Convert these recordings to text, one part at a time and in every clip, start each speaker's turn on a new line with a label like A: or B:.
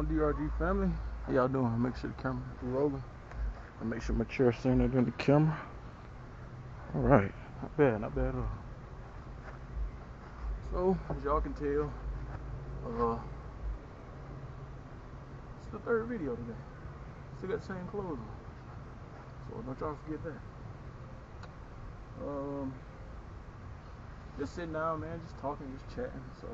A: on, DRG family? How y'all doing? Make sure the camera is rolling. And make sure my chair's centered in the camera. Alright. Not bad at all. So, as y'all can tell, it's the third video today. Still got the same clothes on. So don't y'all forget that. Just sitting down, man, just talking, just chatting. So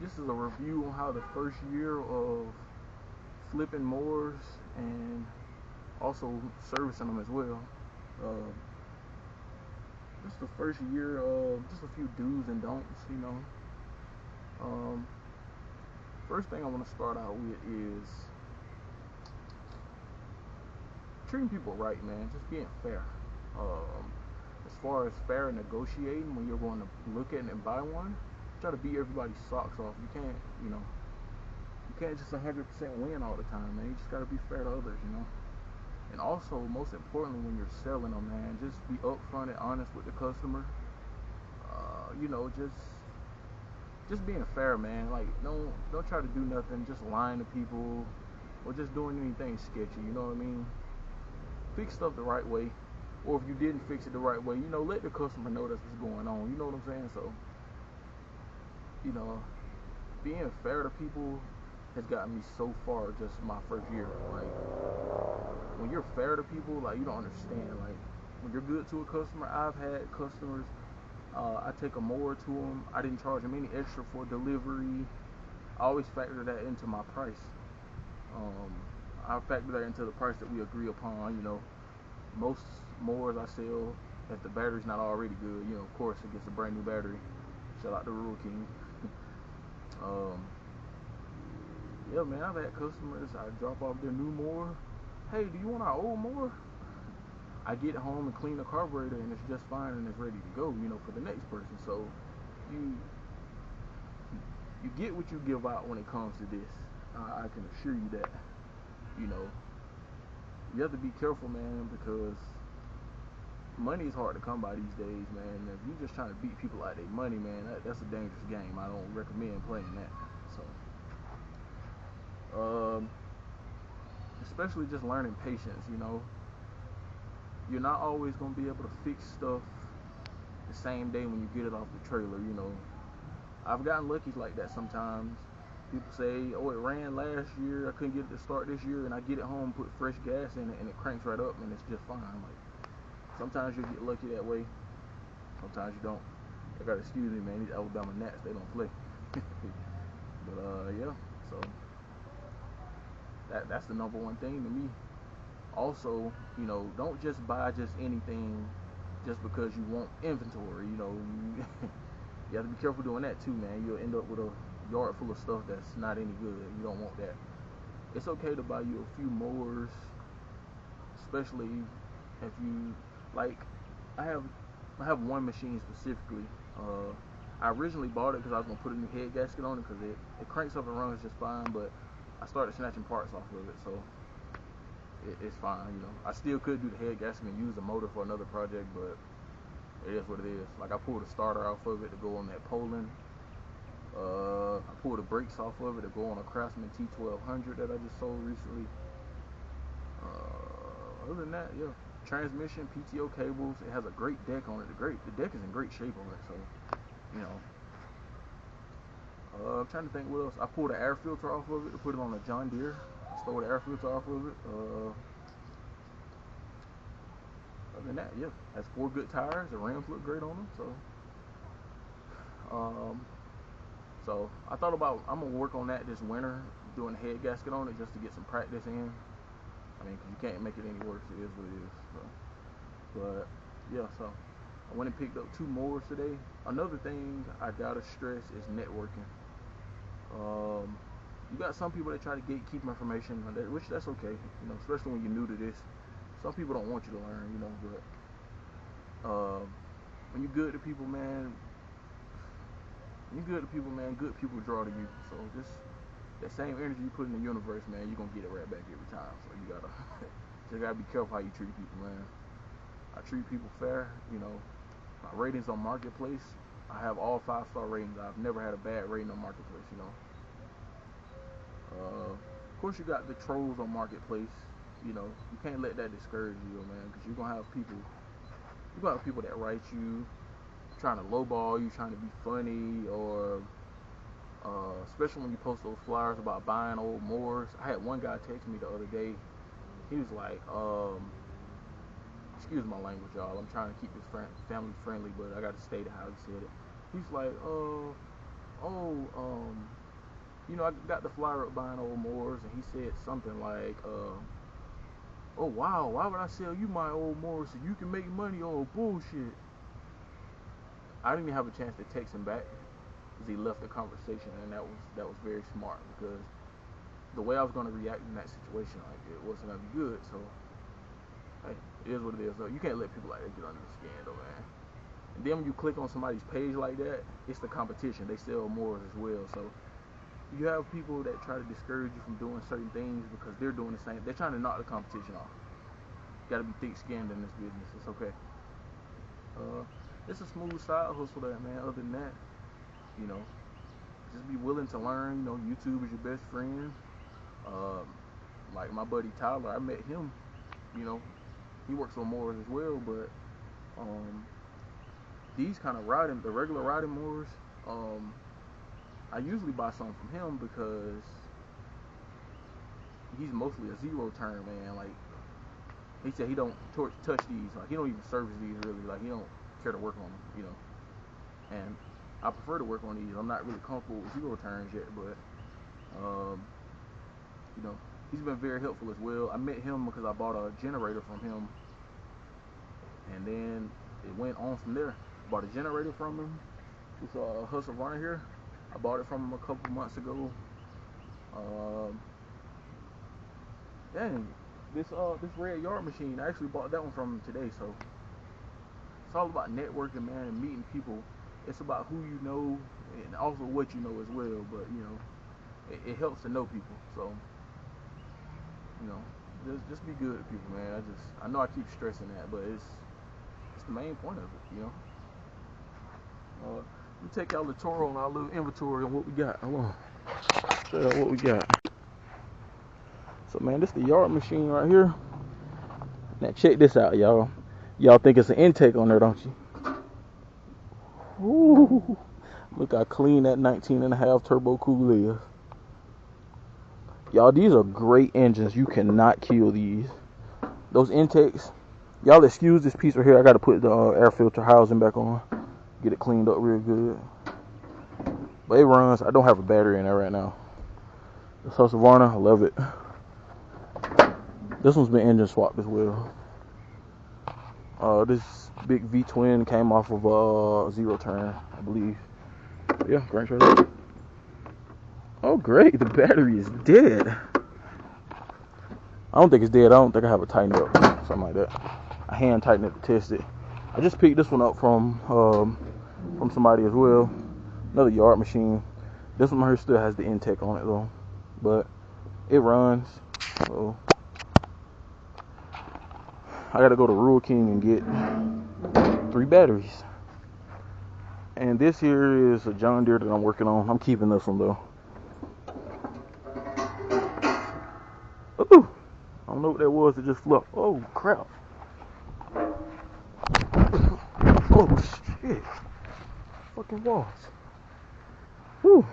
A: this is a review on how the first year of flipping mowers and also servicing them as well. Just the first year of just a few do's and don'ts, you know. First thing I want to start out with is treating people right, man. Just being fair. As far as fair negotiating, when you're going to look at it and buy one, try to beat everybody's socks off. You can't, you can't just 100% win all the time, man. You just gotta be fair to others, you know. And also, most importantly, when you're selling them, man, just be upfront and honest with the customer. Just being fair, man. Like, don't try to do nothing, just lying to people or just doing anything sketchy. You know what I mean? Fix stuff the right way, or if you didn't fix it the right way, you know, let the customer know that's what's going on. You know what I'm saying? So, you know, being fair to people has gotten me so far just my first year. Like, when you're fair to people, like, you don't understand. Like, when you're good to a customer, I've had customers, I take a mower to them, I didn't charge them any extra for delivery. I always factor that into my price. I factor that into the price that we agree upon. You know, most mowers I sell, if the battery's not already good, you know, of course it gets a brand new battery. Shout out to Rural King. Yeah, man, I've had customers, I drop off their new mower. Hey, do you want our old mower? I get home and clean the carburetor and it's just fine and it's ready to go, you know, for the next person. So you get what you give out when it comes to this. I can assure you that. You know, you have to be careful, man, because money is hard to come by these days, man. If you're just trying to beat people out of their money, man, that's a dangerous game. I don't recommend playing that. So, especially just learning patience, you know. You're not always going to be able to fix stuff the same day when you get it off the trailer, you know. I've gotten lucky like that sometimes. People say, oh, it ran last year, I couldn't get it to start this year, and I get it home, put fresh gas in it, and it cranks right up, and it's just fine. Like, sometimes you get lucky that way, sometimes you don't. I gotta excuse me, man, these Alabama Gnats, they don't play. But, yeah, so that's the number one thing to me. Also, you know, don't just buy just anything just because you want inventory. You know, you have to be careful doing that too, man. You'll end up with a yard full of stuff that's not any good. You don't want that. It's okay to buy you a few mowers, especially if you like. I have one machine specifically. I originally bought it because I was gonna put a new head gasket on it because it cranks up and runs just fine, but I started snatching parts off of it, so it's fine. You know, I still could do the head gasket and use the motor for another project, but it is what it is. Like, I pulled a starter off of it to go on that Poland. I pulled the brakes off of it to go on a Craftsman T1200 that I just sold recently. Other than that, yeah. Transmission, PTO cables. It has a great deck on it. The deck is in great shape on it. So, you know. I'm trying to think what else. I pulled an air filter off of it to put it on a John Deere. I stole the air filter off of it. Other than that, yeah. Has 4 good tires. The rims look great on them. So I thought about, I'm gonna work on that this winter, doing a head gasket on it just to get some practice in. I mean, 'cause you can't make it any worse. It is what it is. So, but yeah, so I went and picked up 2 mowers today. Another thing I gotta stress is networking. You got some people that try to gatekeep information, which that's okay, you know, especially when you're new to this. Some people don't want you to learn, you know, but when you're good to people, man, good people draw to you. So just that same energy you put in the universe, man, you're gonna get it right back every time. So you gotta be careful how you treat people, man. I treat people fair, you know. My ratings on Marketplace, I have all 5-star ratings. I've never had a bad rating on Marketplace, you know. Of course, you got the trolls on Marketplace. You know, you can't let that discourage you, man, because you're gonna have people that write you, trying to lowball you, trying to be funny, or especially when you post those flyers about buying old mowers. I had one guy text me the other day. He was like, excuse my language, y'all. I'm trying to keep this family friendly, but I got to state how he said it. He's like, you know, I got the flyer up buying old mowers, and he said something like, oh wow, why would I sell you my old mower so you can make money? Oh bullshit. I didn't even have a chance to text him back because he left the conversation, and that was very smart, because the way I was going to react in that situation, like, it wasn't going to be good. So hey, it is what it is. So you can't let people like that get under the skin, though, man. And then when you click on somebody's page like that, it's the competition. They sell mowers as well. So you have people that try to discourage you from doing certain things because they're doing the same. They're trying to knock the competition off. You gotta be thick-skinned in this business. It's okay. It's a smooth side hustle, that, man. Other than that, you know, just be willing to learn. You know, YouTube is your best friend. Like my buddy Tyler, I met him. You know, he works on mowers as well, but these kind of the regular riding mowers, I usually buy some from him because he's mostly a zero turn man. Like, he said he don't touch these. Like, he don't even service these really. Like, he don't care to work on them, you know. And I prefer to work on these. I'm not really comfortable with zero turns yet, but you know, he's been very helpful as well. I met him because I bought a generator from him, and then it went on from there. Bought a generator from him. This Husqvarna here, I bought it from him a couple months ago. Dang, this red yard machine, I actually bought that one from him today. So it's all about networking, man, and meeting people. It's about who you know and also what you know as well. But you know, it helps to know people. So you know, just be good to people, man. I know I keep stressing that, but it's the main point of it, you know. Let me take y'all the tour on our little inventory on what we got. Hold on. Show y'all what we got. So, man, this is the yard machine right here. Now, check this out, y'all. Y'all think it's an intake on there, don't you? Ooh. Look how clean that 19.5 turbo cool is. Y'all, these are great engines. You cannot kill these. Those intakes. Y'all excuse this piece right here. I got to put the air filter housing back on. Get it cleaned up real good. But it runs. I don't have a battery in there right now. This Husqvarna, I love it. This one's been engine swapped as well. This big V-twin came off of zero turn, I believe. But yeah, grand trailer. Oh great, the battery is dead. I don't think it's dead. I don't think I have it tightened up, something like that. I hand tightened it to test it. I just picked this one up from somebody as well. Another yard machine. This one here still has the intake on it though, but it runs. So I gotta go to Rural King and get 3 batteries. And this here is a John Deere that I'm working on. I'm keeping this one though. Ooh, I don't know what that was. It just flew. Oh crap. Oh shit. Fucking walls. Whew.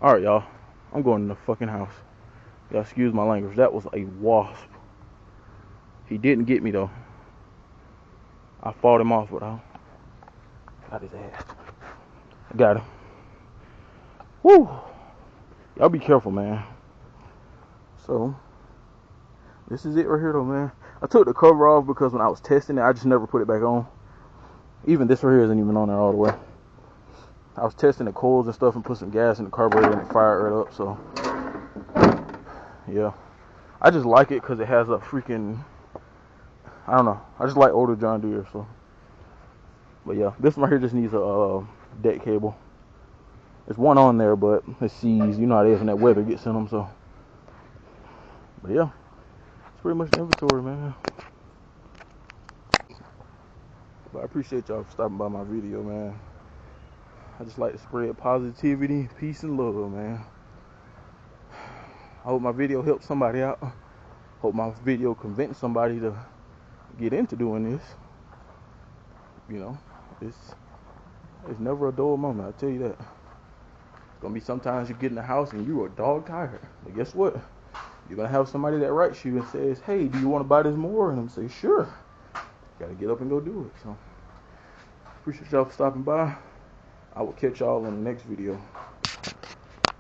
A: Alright, y'all. I'm going in the fucking house. Y'all excuse my language. That was a wasp. He didn't get me though. I fought him off, but I got his ass. I got him. Whew. Y'all be careful, man. So, this is it right here though, man. I took the cover off because when I was testing it, I just never put it back on. Even this right here isn't even on there all the way. I was testing the coils and stuff and put some gas in the carburetor and it fired right up, so yeah. I just like it because it has a freaking, I don't know, I just like older John Deere, so. But yeah, this one right here just needs a deck cable. There's one on there, but it's seized. You know how it is when that weather gets in them, so. But yeah, it's pretty much the inventory, man. But I appreciate y'all for stopping by my video, man. I just like to spread positivity, peace, and love, man. I hope my video helped somebody out. Hope my video convinced somebody to get into doing this. You know, it's never a dull moment, I tell you that. It's gonna be sometimes you get in the house and you are dog tired. But guess what? You're gonna have somebody that writes you and says, hey, do you want to buy this more? And I'm say, sure. You gotta get up and go do it. So appreciate y'all for stopping by. I will catch y'all in the next video.